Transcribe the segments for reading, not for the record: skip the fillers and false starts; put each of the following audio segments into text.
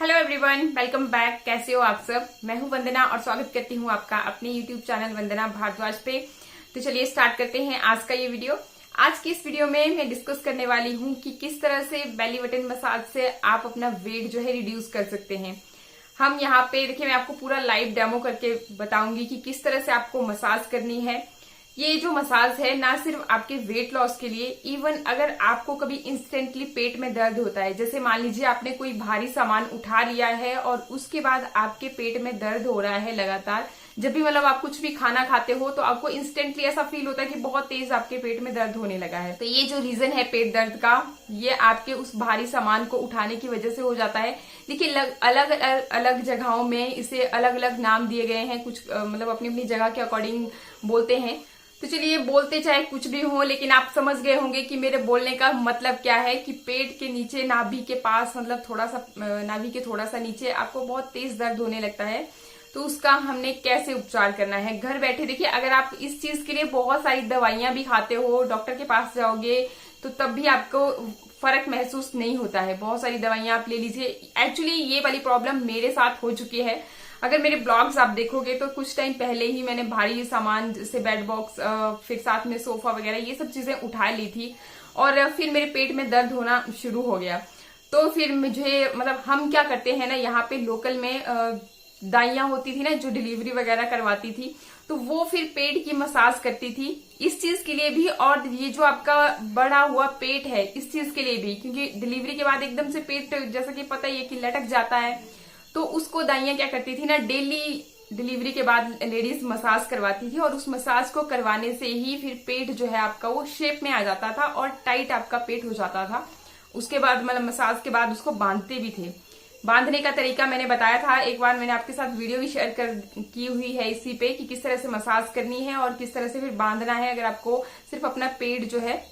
Hello everyone, welcome back. कैसे हो आप सब? मैं हूं वंदना और स्वागत करती हूं आपका अपने यूट्यूब चैनल वंदना भारद्वाज पे। तो चलिए स्टार्ट करते हैं आज का ये वीडियो। आज की इस वीडियो में मैं डिस्कस करने वाली हूं कि किस तरह से बेली बटन मसाज से आप अपना वेट जो है रिड्यूस कर सकते हैं। हम यहाँ पे देखिए, मैं आपको पूरा लाइव डेमो करके बताऊंगी कि किस तरह से आपको मसाज करनी है। ये जो मसाज है ना सिर्फ आपके वेट लॉस के लिए, इवन अगर आपको कभी इंस्टेंटली पेट में दर्द होता है, जैसे मान लीजिए आपने कोई भारी सामान उठा लिया है और उसके बाद आपके पेट में दर्द हो रहा है लगातार, जब भी मतलब आप कुछ भी खाना खाते हो तो आपको इंस्टेंटली ऐसा फील होता है कि बहुत तेज आपके पेट में दर्द होने लगा है। तो ये जो रीजन है पेट दर्द का, ये आपके उस भारी सामान को उठाने की वजह से हो जाता है। देखिए, अलग अलग जगहों में इसे अलग अलग नाम दिए गए हैं, कुछ मतलब अपनी अपनी जगह के अकॉर्डिंग बोलते हैं। तो चलिए, बोलते चाहे कुछ भी हो, लेकिन आप समझ गए होंगे कि मेरे बोलने का मतलब क्या है। कि पेट के नीचे नाभि के पास, मतलब थोड़ा सा नाभि के थोड़ा सा नीचे आपको बहुत तेज दर्द होने लगता है, तो उसका हमने कैसे उपचार करना है घर बैठे। देखिए, अगर आप इस चीज के लिए बहुत सारी दवाइयां भी खाते हो, डॉक्टर के पास जाओगे, तो तब भी आपको फर्क महसूस नहीं होता है। बहुत सारी दवाइयां आप ले लीजिए। एक्चुअली ये वाली प्रॉब्लम मेरे साथ हो चुकी है। अगर मेरे ब्लॉग्स आप देखोगे तो कुछ टाइम पहले ही मैंने भारी सामान जैसे बेड बॉक्स, फिर साथ में सोफा वगैरह, ये सब चीजें उठा ली थी और फिर मेरे पेट में दर्द होना शुरू हो गया। तो फिर मुझे मतलब हम क्या करते हैं ना, यहाँ पे लोकल में दाइयां होती थी ना जो डिलीवरी वगैरह करवाती थी, तो वो फिर पेट की मसाज करती थी इस चीज के लिए भी, और ये जो आपका बढ़ा हुआ पेट है इस चीज के लिए भी, क्योंकि डिलीवरी के बाद एकदम से पेट, जैसा कि पता ही है कि लटक जाता है। तो उसको दाइयां क्या करती थी ना, डेली डिलीवरी के बाद लेडीज मसाज करवाती थी, और उस मसाज को करवाने से ही फिर पेट जो है आपका वो शेप में आ जाता था और टाइट आपका पेट हो जाता था। उसके बाद मतलब मसाज के बाद उसको बांधते भी थे। बांधने का तरीका मैंने बताया था, एक बार मैंने आपके साथ वीडियो भी शेयर की हुई है इसी पे, कि किस तरह से मसाज करनी है और किस तरह से फिर बांधना है, अगर आपको सिर्फ अपना पेट जो है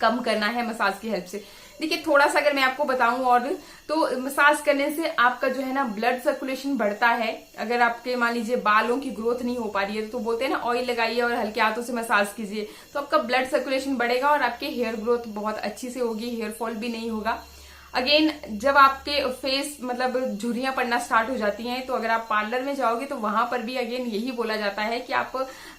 कम करना है मसाज की हेल्प से। देखिए, थोड़ा सा अगर मैं आपको बताऊं और, तो मसाज करने से आपका जो है ना ब्लड सर्कुलेशन बढ़ता है। अगर आपके मान लीजिए बालों की ग्रोथ नहीं हो पा रही है, तो बोलते हैं ना ऑयल लगाइए और हल्के हाथों से मसाज कीजिए, तो आपका ब्लड सर्कुलेशन बढ़ेगा और आपके हेयर ग्रोथ बहुत अच्छी से होगी, हेयर फॉल भी नहीं होगा। अगेन, जब आपके फेस मतलब झुर्रियां पड़ना स्टार्ट हो जाती हैं, तो अगर आप पार्लर में जाओगे तो वहां पर भी अगेन यही बोला जाता है कि आप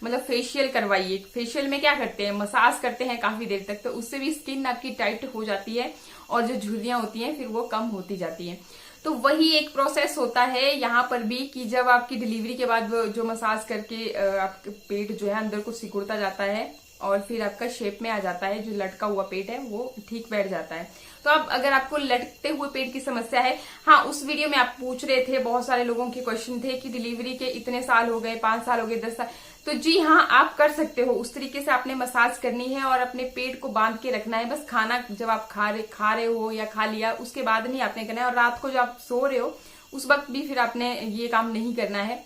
मतलब फेशियल करवाइए। फेशियल में क्या करते हैं, मसाज करते हैं काफी देर तक, तो उससे भी स्किन आपकी टाइट हो जाती है और जो झुर्रियां होती हैं फिर वो कम होती जाती हैं। तो वही एक प्रोसेस होता है यहाँ पर भी, कि जब आपकी डिलीवरी के बाद जो मसाज करके आपके पेट जो है अंदर को सिकुड़ता जाता है और फिर आपका शेप में आ जाता है, जो लटका हुआ पेट है वो ठीक बैठ जाता है। तो अब अगर आपको लटकते हुए पेट की समस्या है, हाँ, उस वीडियो में आप पूछ रहे थे, बहुत सारे लोगों के क्वेश्चन थे कि डिलीवरी के इतने साल हो गए, 5 साल हो गए, 10 साल, तो जी हाँ, आप कर सकते हो। उस तरीके से आपने मसाज करनी है और अपने पेट को बांध के रखना है। बस खाना जब आप खा रहे हो या खा लिया उसके बाद नहीं आपने करना है, और रात को जब आप सो रहे हो उस वक्त भी फिर आपने ये काम नहीं करना है।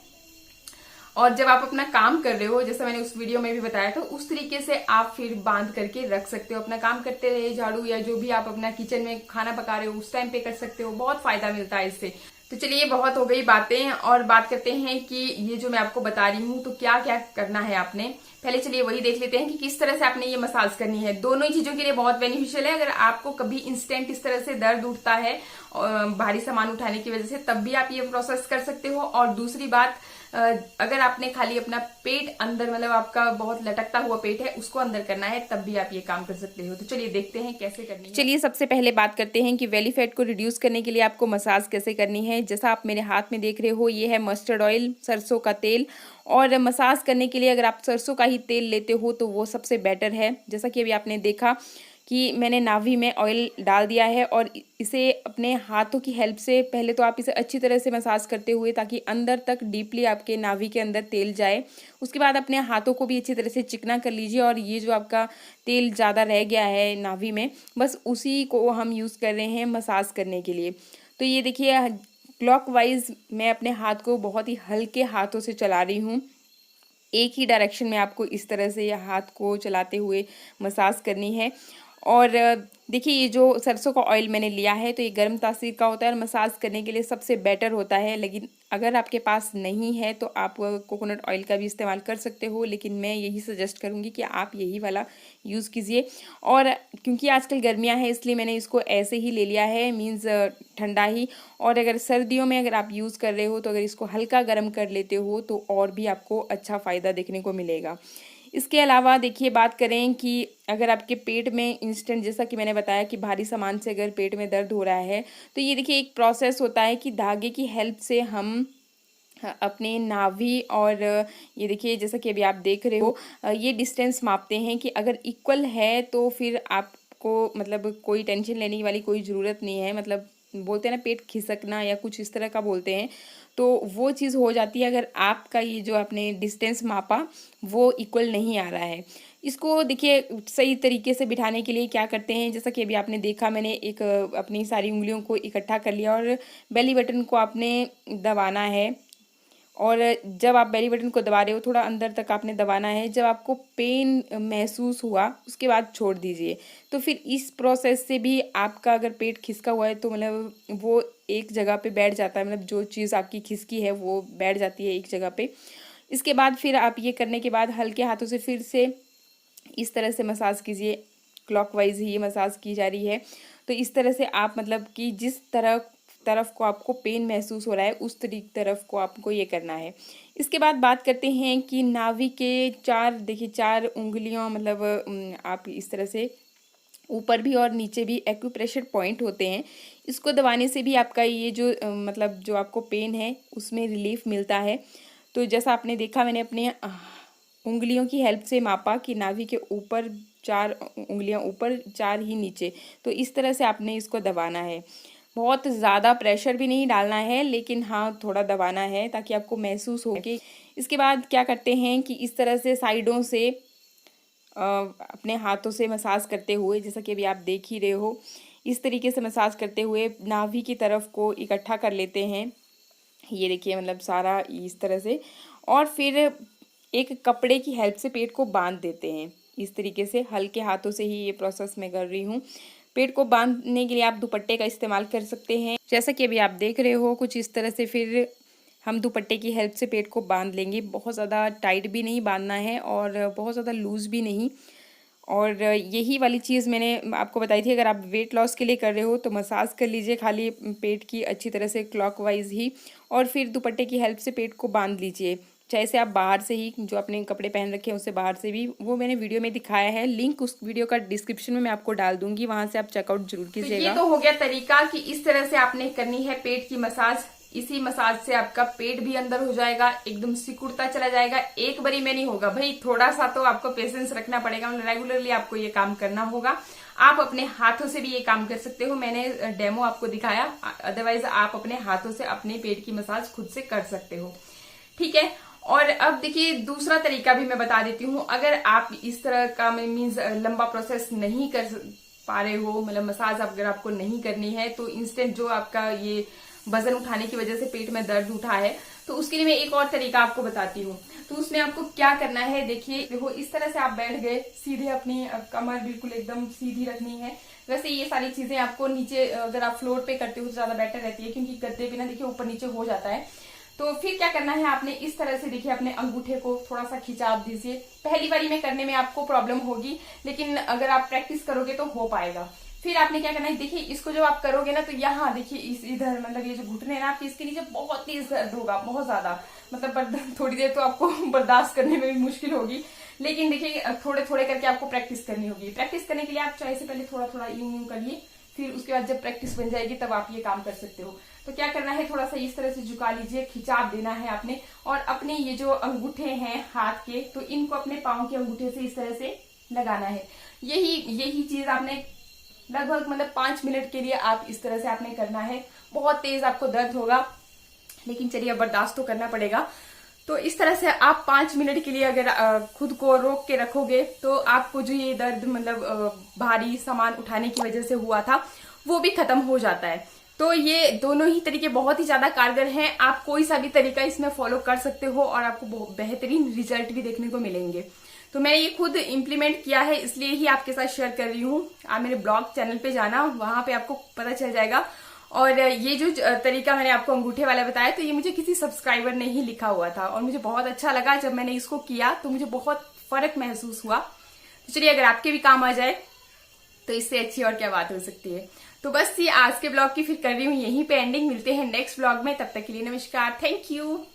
और जब आप अपना काम कर रहे हो, जैसा मैंने उस वीडियो में भी बताया था, उस तरीके से आप फिर बांध करके रख सकते हो। अपना काम करते रहे, झाड़ू या जो भी आप अपना किचन में खाना पका रहे हो उस टाइम पे कर सकते हो। बहुत फायदा मिलता है इससे। तो चलिए, बहुत हो गई बातें और बात करते हैं कि ये जो मैं आपको बता रही हूँ तो क्या क्या करना है आपने। पहले चलिए वही देख लेते हैं कि किस तरह से आपने ये मसाज करनी है। दोनों ही चीजों के लिए बहुत बेनिफिशियल है। अगर आपको कभी इंस्टेंट इस तरह से दर्द उठता है भारी सामान उठाने की वजह से, तब भी आप ये प्रोसेस कर सकते हो। और दूसरी बात, अगर आपने खाली अपना पेट अंदर, मतलब आपका बहुत लटकता हुआ पेट है, उसको अंदर करना है, तब भी आप ये काम कर सकते हो। तो चलिए देखते हैं कैसे करनी है। चलिए, सबसे पहले बात करते हैं कि बेली फैट को रिड्यूस करने के लिए आपको मसाज कैसे करनी है। जैसा आप मेरे हाथ में देख रहे हो, ये है मस्टर्ड ऑयल, सरसों का तेल। और मसाज करने के लिए अगर आप सरसों का ही तेल लेते हो तो वो सबसे बेटर है। जैसा कि अभी आपने देखा कि मैंने नाभि में ऑयल डाल दिया है और इसे अपने हाथों की हेल्प से पहले तो आप इसे अच्छी तरह से मसाज करते हुए, ताकि अंदर तक डीपली आपके नाभि के अंदर तेल जाए। उसके बाद अपने हाथों को भी अच्छी तरह से चिकना कर लीजिए, और ये जो आपका तेल ज़्यादा रह गया है नाभि में, बस उसी को हम यूज़ कर रहे हैं मसाज करने के लिए। तो ये देखिए, क्लॉकवाइज मैं अपने हाथ को बहुत ही हल्के हाथों से चला रही हूँ। एक ही डायरेक्शन में आपको इस तरह से हाथ को चलाते हुए मसाज करनी है। और देखिए ये जो सरसों का ऑयल मैंने लिया है तो ये गर्म तासीर का होता है और मसाज करने के लिए सबसे बेटर होता है। लेकिन अगर आपके पास नहीं है तो आप कोकोनट ऑयल का भी इस्तेमाल कर सकते हो, लेकिन मैं यही सजेस्ट करूँगी कि आप यही वाला यूज़ कीजिए। और क्योंकि आजकल गर्मियाँ हैं इसलिए मैंने इसको ऐसे ही ले लिया है, मीन्स ठंडा ही। और अगर सर्दियों में अगर आप यूज़ कर रहे हो तो अगर इसको हल्का गर्म कर लेते हो तो और भी आपको अच्छा फ़ायदा देखने को मिलेगा। इसके अलावा देखिए बात करें कि अगर आपके पेट में इंस्टेंट, जैसा कि मैंने बताया कि भारी सामान से अगर पेट में दर्द हो रहा है तो ये देखिए एक प्रोसेस होता है कि धागे की हेल्प से हम अपने नाभि और ये देखिए जैसा कि अभी आप देख रहे हो ये डिस्टेंस मापते हैं कि अगर इक्वल है तो फिर आपको मतलब कोई टेंशन लेने वाली कोई ज़रूरत नहीं है। मतलब बोलते हैं ना पेट खिसकना या कुछ इस तरह का बोलते हैं, तो वो चीज़ हो जाती है अगर आपका ये जो आपने डिस्टेंस मापा वो इक्वल नहीं आ रहा है। इसको देखिए सही तरीके से बिठाने के लिए क्या करते हैं, जैसा कि अभी आपने देखा मैंने एक अपनी सारी उंगलियों को इकट्ठा कर लिया और बेली बटन को आपने दबाना है। और जब आप बेली बटन को दबा रहे हो थोड़ा अंदर तक आपने दबाना है। जब आपको पेन महसूस हुआ उसके बाद छोड़ दीजिए। तो फिर इस प्रोसेस से भी आपका अगर पेट खिसका हुआ है तो मतलब वो एक जगह पे बैठ जाता है, मतलब जो चीज़ आपकी खिसकी है वो बैठ जाती है एक जगह पे। इसके बाद फिर आप ये करने के बाद हल्के हाथों से फिर से इस तरह से मसाज कीजिए। क्लॉकवाइज ही ये मसाज की जा रही है। तो इस तरह से आप मतलब कि जिस तरफ को आपको पेन महसूस हो रहा है उस तरफ को आपको ये करना है। इसके बाद बात करते हैं कि नाभि के देखिए 4 उंगलियों मतलब आप इस तरह से ऊपर भी और नीचे भी एक्यूप्रेशर पॉइंट होते हैं। इसको दबाने से भी आपका ये जो मतलब जो आपको पेन है उसमें रिलीफ मिलता है। तो जैसा आपने देखा मैंने अपने उंगलियों की हेल्प से मापा कि नाभि के ऊपर 4 उंगलियां ऊपर 4 ही नीचे। तो इस तरह से आपने इसको दबाना है। बहुत ज़्यादा प्रेशर भी नहीं डालना है, लेकिन हाँ थोड़ा दबाना है ताकि आपको महसूस हो कि। इसके बाद क्या करते हैं कि इस तरह से साइडों से अपने हाथों से मसाज करते हुए, जैसा कि अभी आप देख ही रहे हो, इस तरीके से मसाज करते हुए नाभि की तरफ को इकट्ठा कर लेते हैं। ये देखिए मतलब सारा इस तरह से। और फिर एक कपड़े की हेल्प से पेट को बांध देते हैं। इस तरीके से हल्के हाथों से ही ये प्रोसेस मैं कर रही हूँ। पेट को बांधने के लिए आप दुपट्टे का इस्तेमाल कर सकते हैं, जैसा कि अभी आप देख रहे हो कुछ इस तरह से। फिर हम दुपट्टे की हेल्प से पेट को बांध लेंगे। बहुत ज़्यादा टाइट भी नहीं बांधना है और बहुत ज़्यादा लूज़ भी नहीं। और यही वाली चीज़ मैंने आपको बताई थी, अगर आप वेट लॉस के लिए कर रहे हो तो मसाज कर लीजिए खाली पेट की अच्छी तरह से क्लॉकवाइज ही, और फिर दुपट्टे की हेल्प से पेट को बांध लीजिए। चाहे से आप बाहर से ही जो अपने कपड़े पहन रखे हैं उससे बाहर से भी, वो मैंने वीडियो में दिखाया है। लिंक उस वीडियो का डिस्क्रिप्शन में मैं आपको डाल दूंगी, वहां से आप चेकआउट जरूर कीजिएगा। तो ये तो हो गया तरीका कि इस तरह से आपने करनी है पेट की मसाज। इसी मसाज से आपका पेट भी अंदर हो जाएगा, एकदम सिकुड़ता चला जाएगा। एक बारी में नहीं होगा भाई, थोड़ा सा तो आपको पेशेंस रखना पड़ेगा। मतलब रेगुलरली आपको ये काम करना होगा। आप अपने हाथों से भी ये काम कर सकते हो, मैंने डेमो आपको दिखाया। अदरवाइज आप अपने हाथों से अपने पेट की मसाज खुद से कर सकते हो, ठीक है। और अब देखिए दूसरा तरीका भी मैं बता देती हूँ। अगर आप इस तरह का मीन्स लंबा प्रोसेस नहीं कर पा रहे हो, मतलब मसाज अगर आपको नहीं करनी है, तो इंस्टेंट जो आपका ये वजन उठाने की वजह से पेट में दर्द उठा है, तो उसके लिए मैं एक और तरीका आपको बताती हूँ। तो उसमें आपको क्या करना है, देखो इस तरह से आप बैठ गए, सीधे अपनी कमर बिल्कुल एकदम सीधी रखनी है। वैसे ये सारी चीजें आपको नीचे अगर आप फ्लोर पे करते हो तो ज्यादा बेटर रहती है, क्योंकि गद्दे पे ना देखिए ऊपर नीचे हो जाता है। तो फिर क्या करना है, आपने इस तरह से देखिए अपने अंगूठे को थोड़ा सा खिंचाव दीजिए। पहली बारी में करने में आपको प्रॉब्लम होगी, लेकिन अगर आप प्रैक्टिस करोगे तो हो पाएगा। फिर आपने क्या करना है, देखिए इसको जब आप करोगे ना तो यहाँ देखिए इधर मतलब ये जो घुटने हैं ना आपके, इसके नीचे बहुत तेज दर्द होगा, बहुत ज्यादा। मतलब थोड़ी देर तो आपको बर्दाश्त करने में भी मुश्किल होगी, लेकिन देखिए थोड़े थोड़े करके आपको प्रैक्टिस करनी होगी। प्रैक्टिस करने के लिए आप चाहे से पहले थोड़ा थोड़ा यूं करिए, फिर उसके बाद जब प्रैक्टिस बन जाएगी तब आप ये काम कर सकते हो। तो क्या करना है, थोड़ा सा इस तरह से झुका लीजिए, खिंचाव देना है आपने, और अपने ये जो अंगूठे हैं हाथ के, तो इनको अपने पांव के अंगूठे से इस तरह से लगाना है। यही चीज आपने लगभग मतलब 5 मिनट के लिए आप इस तरह से आपने करना है। बहुत तेज आपको दर्द होगा, लेकिन चलिए बर्दाश्त तो करना पड़ेगा। तो इस तरह से आप 5 मिनट के लिए अगर खुद को रोक के रखोगे तो आपको जो ये दर्द मतलब भारी सामान उठाने की वजह से हुआ था वो भी खत्म हो जाता है। तो ये दोनों ही तरीके बहुत ही ज्यादा कारगर हैं। आप कोई सा भी तरीका इसमें फॉलो कर सकते हो और आपको बेहतरीन रिजल्ट भी देखने को मिलेंगे। तो मैंने ये खुद इम्प्लीमेंट किया है, इसलिए ही आपके साथ शेयर कर रही हूँ। आप मेरे ब्लॉग चैनल पे जाना, वहां पे आपको पता चल जाएगा। और ये जो तरीका मैंने आपको अंगूठे वाला बताया, तो ये मुझे किसी सब्सक्राइबर ने ही लिखा हुआ था और मुझे बहुत अच्छा लगा। जब मैंने इसको किया तो मुझे बहुत फर्क महसूस हुआ। तो चलिए, अगर आपके भी काम आ जाए तो इससे अच्छी और क्या बात हो सकती है। तो बस ये आज के ब्लॉग की फिर कर रही हूँ यहीं पे एंडिंग। मिलते हैं नेक्स्ट ब्लॉग में, तब तक के लिए नमस्कार, थैंक यू।